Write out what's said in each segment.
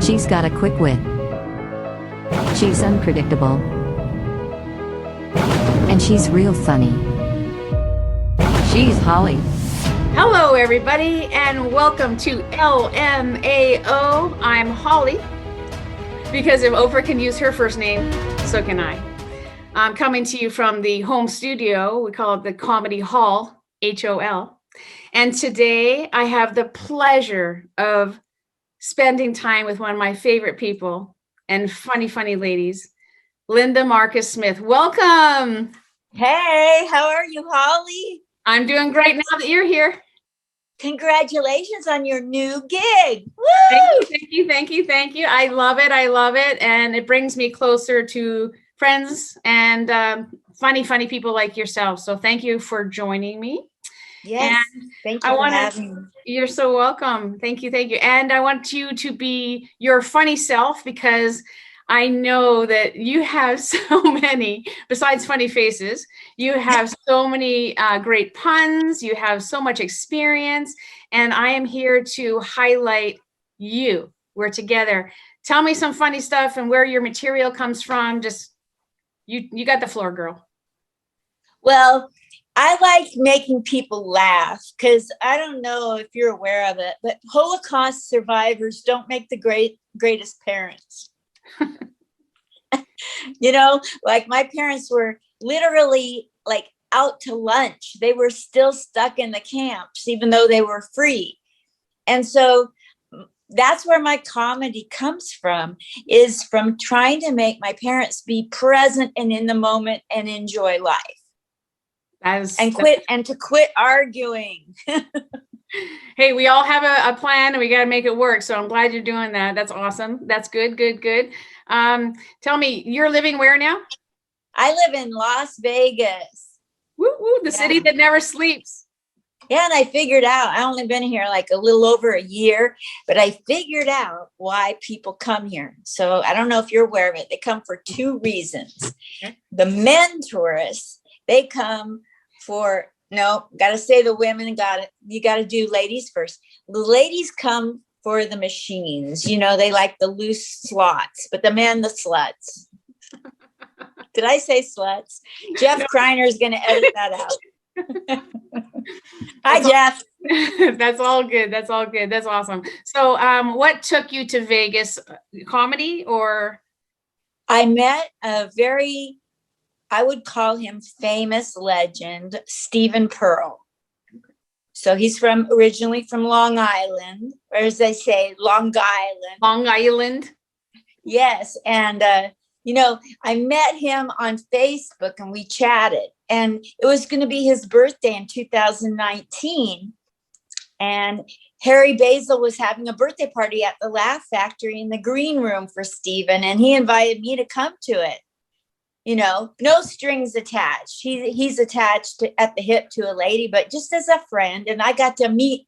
She's got a quick wit. She's unpredictable. And she's real funny. She's Holly. Hello, everybody, and welcome to LMAO. I'm Holly, because if Oprah can use her first name, so can I. I'm coming to you from the home studio. We call it the Comedy Hall, HOL. And today I have the pleasure of spending time with one of my favorite people and funny ladies, Linda Marcus Smith. Welcome. Hey, how are you, Holly? I'm doing great now that you're here. Congratulations on your new gig. Woo! Thank you. I love it. And it brings me closer to friends and funny people like yourself. So thank you for joining me. Yes, and thank you for having me. You're so welcome. Thank you. And I want you to be your funny self, because I know that you have so many, besides funny faces, you have so many great puns, you have so much experience, and I am here to highlight you. We're together. Tell me some funny stuff and where your material comes from. Just, you got the floor, girl. Well, I like making people laugh because I don't know if you're aware of it, but Holocaust survivors don't make the greatest parents. You know, like my parents were literally like out to lunch. They were still stuck in the camps, even though they were free. And so that's where my comedy comes from, is from trying to make my parents be present and in the moment and enjoy life. And quit arguing. Hey, we all have a plan and we got to make it work. So I'm glad you're doing that. That's awesome. That's good. Tell me, you're living where now? I live in Las Vegas. Woo, the city that never sleeps. Yeah, and I figured out, I only been here like a little over a year, but I figured out why people come here. So I don't know if you're aware of it. They come for two reasons. The men tourists, they come for, no, got to say the women, you got to do ladies first. The ladies come for the machines. You know, they like the loose slots, but the men, the sluts. Did I say sluts? Jeff Kreiner is going to edit that out. Hi, Jeff. That's all good. That's awesome. So what took you to Vegas? Comedy or? I met I would call him famous legend, Stephen Pearl. So he's originally from Long Island, or as they say, Long Island. Long Island. Yes. And, I met him on Facebook and we chatted, and it was going to be his birthday in 2019. And Harry Basil was having a birthday party at the Laugh Factory in the green room for Stephen, and he invited me to come to it. You know, no strings attached. He's attached at the hip to a lady, but just as a friend. And I got to meet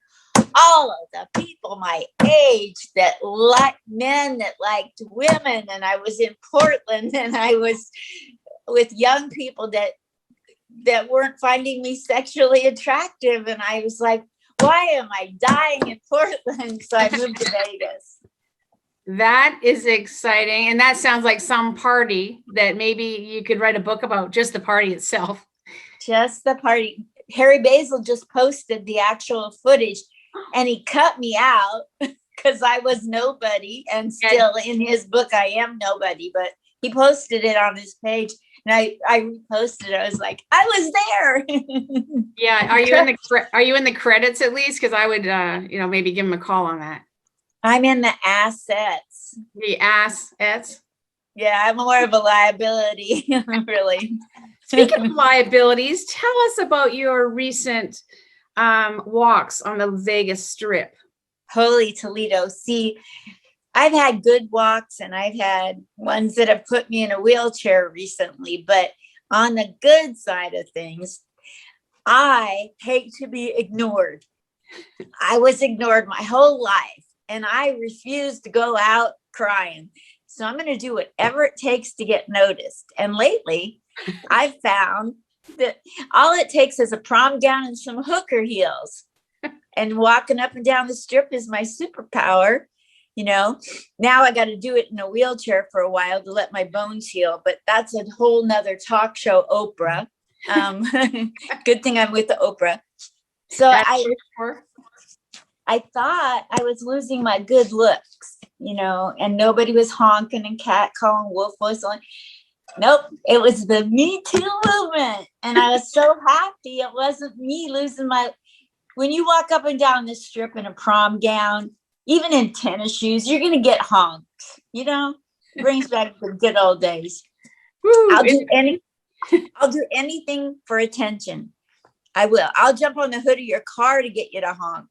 all of the people my age that like men that liked women. And I was in Portland, and I was with young people that weren't finding me sexually attractive. And I was like, why am I dying in Portland? So I moved to Vegas. That is exciting. And that sounds like some party that maybe you could write a book about, just the party itself. Just the party. Harry Basil just posted the actual footage, and he cut me out because I was nobody. And still in his book, I am nobody, but he posted it on his page. And I reposted it. I was like, I was there. Yeah. Are you in the credits at least? Because I would, maybe give him a call on that. I'm in the assets. The assets? Yeah, I'm more of a liability, really. Speaking of liabilities, tell us about your recent walks on the Vegas Strip. Holy Toledo. See, I've had good walks and I've had ones that have put me in a wheelchair recently, but on the good side of things, I hate to be ignored. I was ignored my whole life, and I refused to go out crying. So I'm going to do whatever it takes to get noticed. And lately, I've found that all it takes is a prom gown and some hooker heels. And walking up and down the strip is my superpower. you know. Now I got to do it in a wheelchair for a while to let my bones heal, but that's a whole nother talk show, Oprah. Good thing I'm with the Oprah. So I thought I was losing my good looks, you know, and nobody was honking and cat calling, wolf whistling. Nope, it was the Me Too movement. And I was so happy it wasn't me losing my, when you walk up and down the strip in a prom gown, even in tennis shoes, you're going to get honked, you know, brings back the good old days. Woo, I'll do anything for attention. I will. I'll jump on the hood of your car to get you to honk.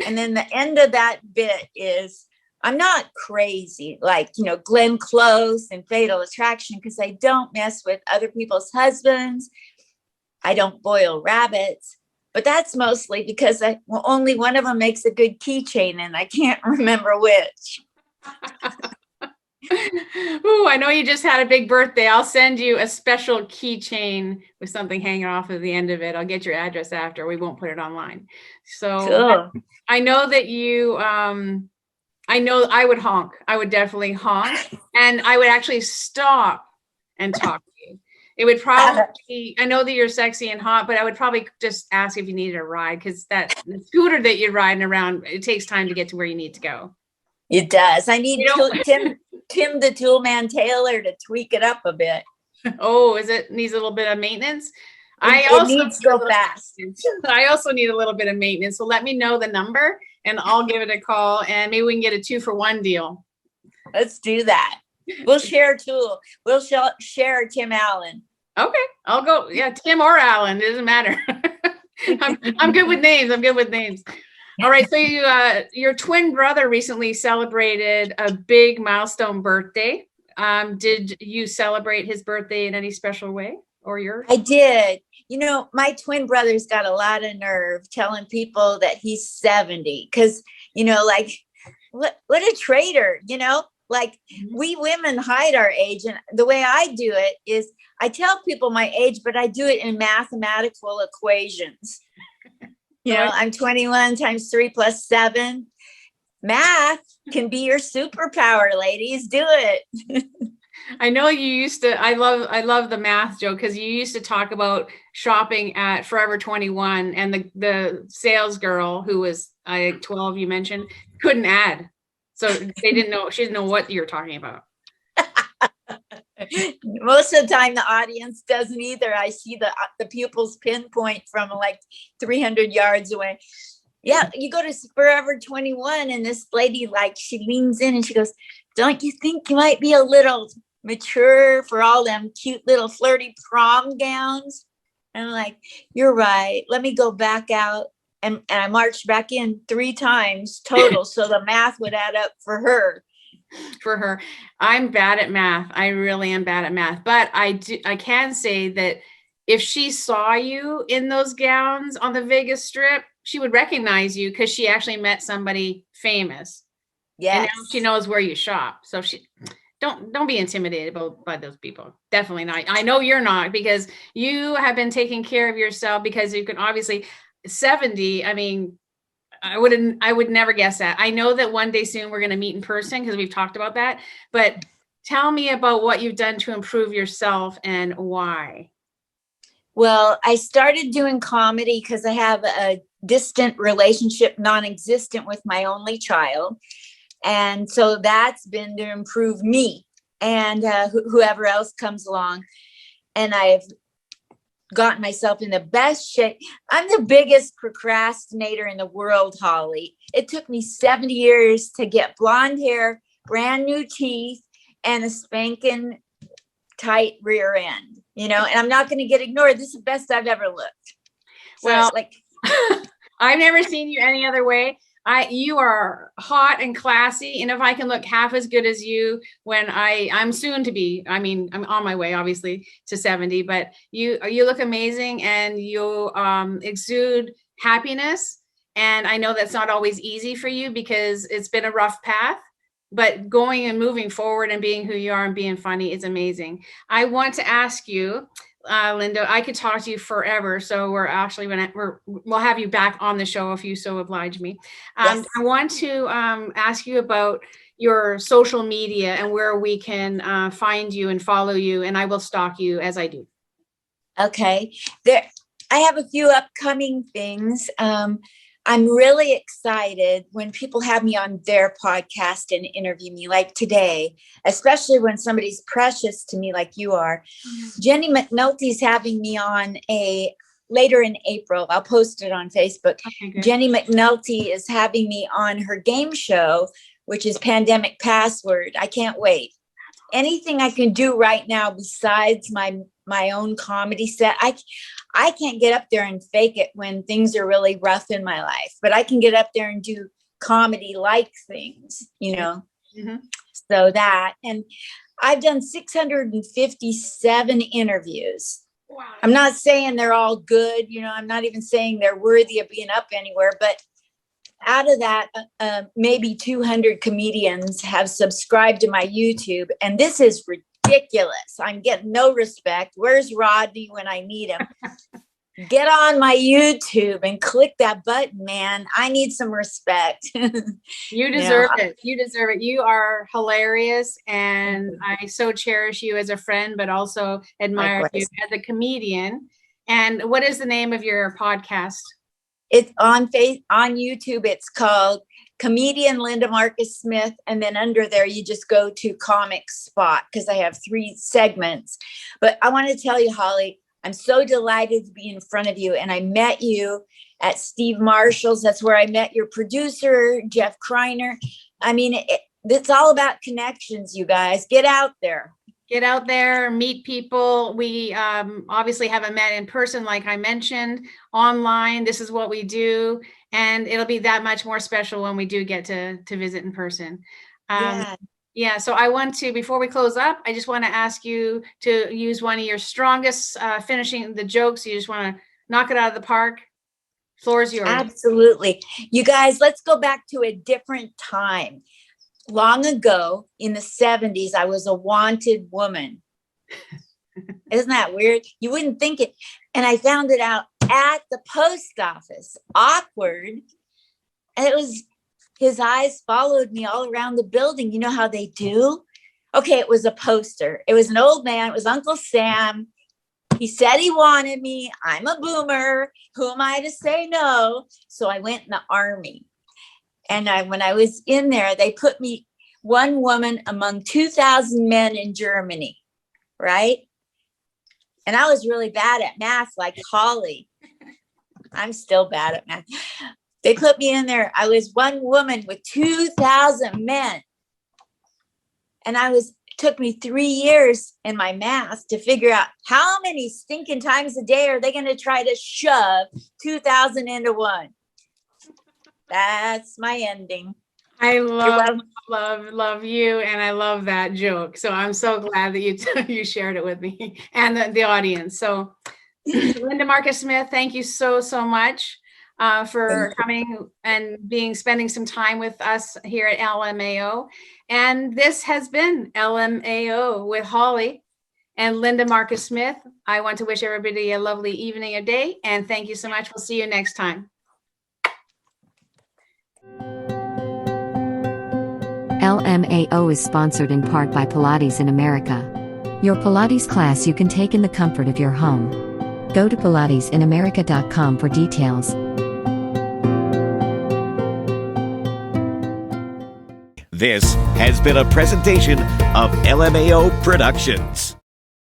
And then the end of that bit is, I'm not crazy like, you know, Glenn Close and Fatal Attraction, because I don't mess with other people's husbands. I don't boil rabbits, but that's mostly because only one of them makes a good keychain and I can't remember which. Oh, I know you just had a big birthday. I'll send you a special keychain with something hanging off of the end of it. I'll get your address after. We won't put it online. So cool. I know that you, I know I would honk. I would definitely honk, and I would actually stop and talk to you. It would probably, I know that you're sexy and hot, but I would probably just ask if you needed a ride, because the scooter that you're riding around, it takes time to get to where you need to go. It does. I need Tim the Toolman Taylor to tweak it up a bit. Oh, it needs a little bit of maintenance? It needs to go fast. I also need a little bit of maintenance. So let me know the number and I'll give it a call, and maybe we can get a 2-for-1 deal. Let's do that. We'll share a tool. We'll share Tim Allen. Okay. I'll go. Yeah. Tim or Allen. It doesn't matter. I'm good with names. All right. So your twin brother recently celebrated a big milestone birthday. Did you celebrate his birthday in any special way, or yours? I did. You know, my twin brother's got a lot of nerve telling people that he's 70, because, you know, like, what a traitor, you know, like we women hide our age. And the way I do it is I tell people my age, but I do it in mathematical equations. You know, I'm 21 times 3 + 7. Math can be your superpower, ladies. Do it. I know you used to, I love the math joke, because you used to talk about shopping at Forever 21, and the sales girl who was 12, you mentioned, couldn't add. So she didn't know what you're talking about. Most of the time the audience doesn't either. I see the pupils pinpoint from like 300 yards away. Yeah, you go to Forever 21 and this lady, like, she leans in and she goes, "Don't you think you might be a little mature for all them cute little flirty prom gowns?" And I'm like, "You're right. Let me go back out." And I marched back in 3 times total, so the math would add up for her. I'm bad at math. I really am bad at math, but I can say that if she saw you in those gowns on the Vegas Strip, she would recognize you, because she actually met somebody famous. Yes. And now she knows where you shop. So don't be intimidated by those people. Definitely not. I know you're not, because you have been taking care of yourself, because you can obviously 70. I mean, I would never guess that. I know that one day soon we're going to meet in person, because we've talked about that, but tell me about what you've done to improve yourself and why. Well, I started doing comedy because I have a distant relationship, non-existent, with my only child. And so that's been to improve me and whoever else comes along. And I've gotten myself in the best shape. I'm the biggest procrastinator in the world, Holly. It took me 70 years to get blonde hair, brand new teeth, and a spanking tight rear end, you know, and I'm not going to get ignored. This is the best I've ever looked. So, well, like, I've never seen you any other way. You are hot and classy. And if I can look half as good as you when I'm soon to be, I mean, I'm on my way, obviously, to 70, but you look amazing, and you exude happiness. And I know that's not always easy for you, because it's been a rough path, but going and moving forward and being who you are and being funny is amazing. I want to ask you, Linda. I could talk to you forever. So we're actually we'll have you back on the show if you so oblige me. Yes. I want to ask you about your social media and where we can find you and follow you, and I will stalk you as I do. Okay. I have a few upcoming things. I'm really excited when people have me on their podcast and interview me, like today, especially when somebody's precious to me like you are. Jenny McNulty's having me on later in April. I'll post it on Facebook. Okay, Jenny McNulty is having me on her game show, which is Pandemic Password. I can't wait. Anything I can do right now besides my own comedy set. I can't get up there and fake it when things are really rough in my life, but I can get up there and do comedy like things, Mm-hmm. So that, and I've done 657 interviews. Wow. I'm not saying they're all good. I'm not even saying they're worthy of being up anywhere, but out of that, maybe 200 comedians have subscribed to my YouTube, and this is ridiculous. I'm getting no respect. Where's Rodney when I need him? Get on my YouTube and click that button, man. I need some respect. You deserve it. You deserve it. You are hilarious, and I so cherish you as a friend, but also admire you as a comedian. And what is the name of your podcast? It's on YouTube. It's called Comedian Linda Marcus Smith. And then under there, you just go to Comic Spot because I have 3 segments. But I want to tell you, Holly, I'm so delighted to be in front of you. And I met you at Steve Marshall's. That's where I met your producer, Jeff Kreiner. I mean, it's all about connections, you guys. Get out there. Get out there, meet people. We obviously haven't met in person, like I mentioned, online. This is what we do. And it'll be that much more special when we do get to visit in person. Yeah. So I want to, before we close up, I just want to ask you to use one of your strongest finishing the jokes. You just want to knock it out of the park. Floor is yours. Absolutely. You guys, let's go back to a different time. Long ago in the 70s, I was a wanted woman. Isn't that weird? You wouldn't think it. And I found it out at the post office. Awkward. And his eyes followed me all around the building. You know how they do? Okay, it was a poster. It was an old man. It was Uncle Sam. He said he wanted me. I'm a boomer. Who am I to say no? So I went in the Army. And when I was in there, they put me one woman among 2,000 men in Germany, right? And I was really bad at math, like Holly. I'm still bad at math. They put me in there. I was one woman with 2,000 men. And it took me 3 years in my math to figure out how many stinking times a day are they going to try to shove 2,000 into one. That's my ending. I love you, and I love that joke. So I'm so glad that you shared it with me and the audience. So Linda Marcus Smith, thank you so much for coming and spending some time with us here at LMAO. And this has been LMAO with Holly and Linda Marcus Smith. I want to wish everybody a lovely evening or day, and thank you so much. We'll see you next time. LMAO is sponsored in part by Pilates in America. Your Pilates class you can take in the comfort of your home. Go to pilatesinamerica.com for details. This has been a presentation of LMAO Productions.